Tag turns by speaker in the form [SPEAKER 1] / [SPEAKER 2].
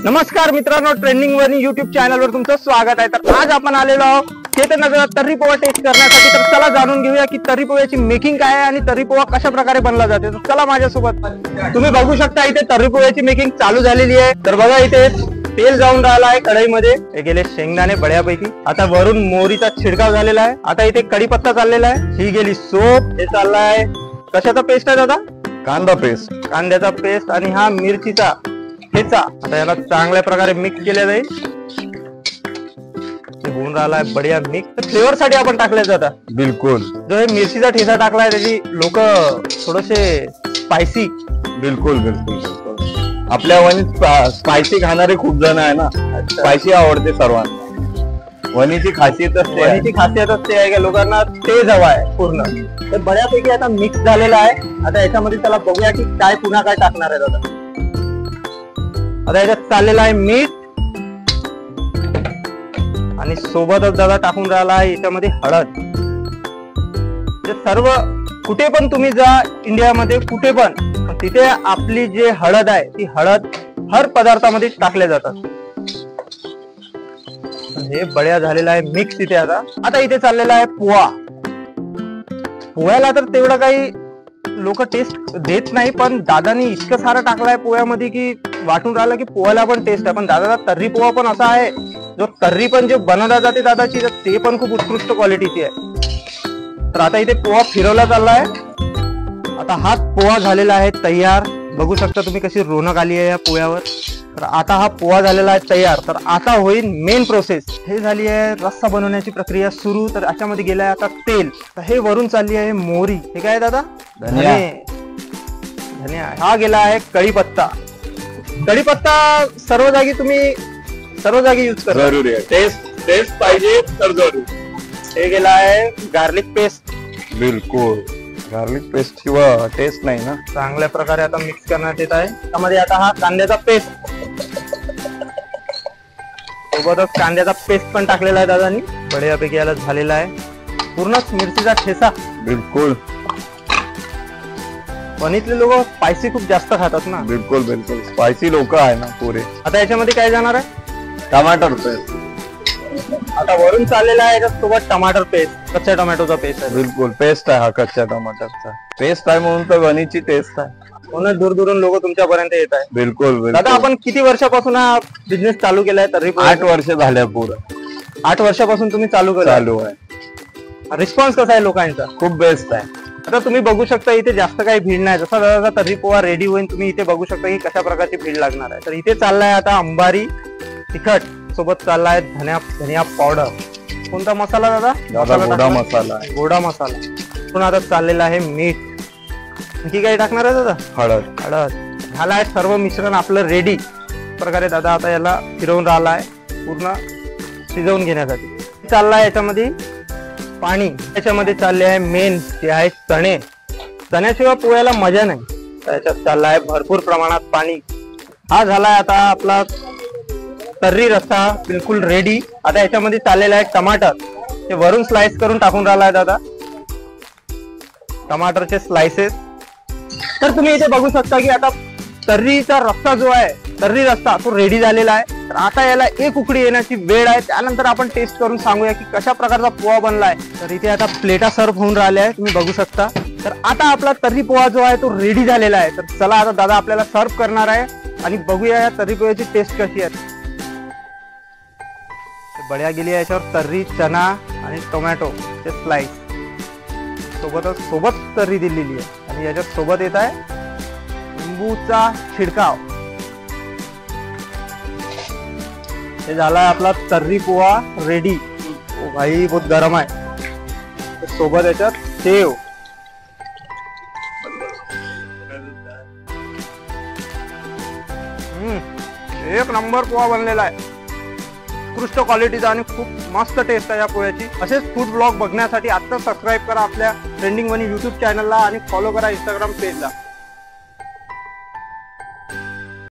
[SPEAKER 1] नमस्कार मित्रांनो, trending one YouTube चॅनलवर तुमचं स्वागत आहे। तर आज आपण आलेलो आहोत चेतननगरात तर्री पोहा टेस्ट करण्यासाठी। तर चला जाणून घेऊया की तर्री पोह्याची मेकिंग काय आहे आणि तर्री पोहा कशा प्रकारे बनला जाते। तर चला माझ्यासोबत। तुम्ही बघू शकता इथे तर्री पोह्याची मेकिंग चालू झालेली आहे। तर बघा इथे तेल जाऊन राहिला आहे कढईमध्ये, हे गेले शेंगदाणे बढ्यापैकी। आता वरून मोहरीचा छिडकाव झालेला आहे। आता इथे कढीपत्ता चाललेला आहे, ही गेली सोप, हे चाललाय कशाचा पेस्ट आहे दादा?
[SPEAKER 2] कांदा पेस्ट,
[SPEAKER 1] कांद्याचा पेस्ट आणि हा मिरचीचा ठेचा। आता याला चांगल्या प्रकारे मिक्स केले जाईल, होऊन राहिलाय बढिया मिक्स। तर फ्लेवर साठी आपण टाकले जातात
[SPEAKER 2] बिलकुल।
[SPEAKER 1] जो हे मिरचीचा ठेचा टाकलाय त्याची लोक थोडेसे स्पायसी,
[SPEAKER 2] बिलकुल बिलकुल आपल्या वणीत स्पायसी खाणारे खूप जण आहे ना, स्पायसी आवडते सर्वांना। वणीची खासियतच
[SPEAKER 1] ते आहे की लोकांना तेज हवा आहे पूर्ण। तर बऱ्यापैकी आता मिक्स झालेला आहे। आता याच्यामध्ये त्याला बघूया की काय पुन्हा काय टाकणार आहे दादा। आता याच्यात चाललेला आहे मीठ आणि सोबतच दादा टाकून राहिला आहे याच्यामध्ये हळद। सर्व कुठे पण तुम्ही जा इंडियामध्ये कुठे पण, तिथे आपली जे हळद आहे ती हळद हर पदार्थामध्ये टाकल्या जातात। हे बढिया झालेला आहे मिक्स इथे। आता इथे चाललेला आहे पोहा। पोह्याला तर तेवढं काही लोक टेस्ट देत नाही, पण दादानी इतकं सारं टाकलाय पोह्यामध्ये की वाटून राहिलं की पोह्याला पण टेस्ट आहे। पण दादाचा तर्री पोहा पण असा आहे जो तर्री पण जे बनवला जाते दादाची, ते पण खूप उत्कृष्ट क्वालिटीची आहे। तर आता इथे पोहा फिरवला चाललाय। आता हा पोहा झालेला आहे तयार, बघू शकता तुम्ही कशी रोनक आली आहे या पोह्यावर। तर आता हा पोहा झालेला आहे तयार। तर आता होईल मेन प्रोसेस, हे झाली आहे रस्सा बनवण्याची प्रक्रिया सुरू। तर अशामध्ये गेलाय आता तेल, तर हे वरून चालली आहे मोहरी, हे काय दादा? धनिया। हा गेला आहे कढीपत्ता। कढीपत्ता सर्व जागी युज करा,
[SPEAKER 2] जरुरी आहे। टेस्ट पाहिजे तर जरूर।
[SPEAKER 1] हे गेला आहे गार्लिक पेस्ट,
[SPEAKER 2] बिलकुल गार्लिक पेस्ट शिवाय टेस्ट नाही ना।
[SPEAKER 1] चांगल्या प्रकारे आता मिक्स करण्यात येत आहे। त्यामध्ये आता हा कांद्याचा पेस्ट, सोबतच कांद्याचा पेस्ट पण टाकलेला आहे दादानी, बढियापैकी याला झालेला आहे। पूर्णच मिरचीचा ठेचा,
[SPEAKER 2] बिलकुल।
[SPEAKER 1] वणीतले लोक स्पायसी खूप जास्त खातात ना,
[SPEAKER 2] बिलकुल बिलकुल स्पायसी लोक आहे ना पुरे।
[SPEAKER 1] आता याच्यामध्ये काय जाणार आहे?
[SPEAKER 2] टमाटर पेस्ट।
[SPEAKER 1] आता वरून चाललेला आहे याच्यासोबत टमाटर पेस्ट, कच्च्या टोमॅटोचा पेस्ट आहे।
[SPEAKER 2] बिलकुल पेस्ट आहे हा, कच्च्या टमाटरचा पेस्ट आहे म्हणून तर वणीची टेस्ट आहे।
[SPEAKER 1] म्हणून दूर लोक तुमच्यापर्यंत येत आहे।
[SPEAKER 2] बिलकुल
[SPEAKER 1] दादा, आपण किती वर्षापासून हा बिझनेस चालू केलाय? तरी
[SPEAKER 2] 8 वर्ष झाल्या पुढे।
[SPEAKER 1] 8 वर्षापासून तुम्ही चालू
[SPEAKER 2] आहे।
[SPEAKER 1] रिस्पॉन्स कसा आहे लोकांचा?
[SPEAKER 2] खूप बेस्ट आहे।
[SPEAKER 1] आता तुम्ही बघू शकता इथे जास्त काही भीड नाही। जसा दादा तर्री पोहा रेडी होईल तुम्ही इथे बघू शकता की कशा प्रकारची भीड लागणार आहे। तर इथे चाललाय आता अंबारी तिखट, सोबत चाललाय धनिया पावडर। कोणता मसाला दादा?
[SPEAKER 2] गोडा मसाला।
[SPEAKER 1] गोडा मसाला। पुन्हा आता चाललेला आहे मीठ। आणखी काही टाकणार आहे दादा? हळद। झालाय सर्व मिश्रण आपलं रेडी प्रकारे। दादा आता याला फिरवून राहिला आहे पूर्ण शिजवून घेण्यासाठी। चाललाय याच्यामध्ये पाणी, याच्यामध्ये चालले आहे मेन, ते आहे चणे। चण्याशिवाय पोह्याला मजा नाही, त्याच्यात चालला आहे भरपूर प्रमाणात पाणी। हा झालाय आता आपला तर्री रस्सा बिलकुल रेडी। आता याच्यामध्ये चाललेला आहे टमाटर, ते वरून स्लाइस करून टाकून राहिला आहे दादा, टमाटरचे स्लाइसेस। तर तुम्ही इथे बघू शकता की आता तर्रीचा रस्सा जो आहे, तर्री रस्सा तो रेडी झालेला आहे। तर आता याला एक उकडी येण्याची वेळ आहे, त्यानंतर आपण टेस्ट करून सांगूया की कशा प्रकारचा पोहा बनलाय। तर इथे आता प्लेटा सर्व होऊन राहिल्या आहे, तुम्ही बघू शकता। तर आता आपला तर्री पोहा जो आहे तो रेडी झालेला आहे। तर चला आता दादा आपल्याला सर्व करणार आहे आणि बघूया या तर्री पोह्याची टेस्ट कशी आहे। बढिया गेली आहे याच्यावर तर्री, चना आणि टोमॅटो चे स्लाइस, सोबत तर्री दिलेली आहे आणि याच्यात सोबत येत आहे लिंबूचा छिडकाव। हे झाला आपला तर्री पोहा रेडी। ओ भाई बहुत गरम आहे। सोबत याच्यात सेव, एक नंबर पोहा बनलेला आहे, उत्कृष्ट क्वालिटीचा आणि खूप मस्त टेस्ट आहे या पोह्याची। असेच फूड ब्लॉग बघण्यासाठी आता सबस्क्राईब करा आपल्या ट्रेंडिंग वन युट्यूब चॅनलला आणि फॉलो करा इंस्टाग्राम पेजला।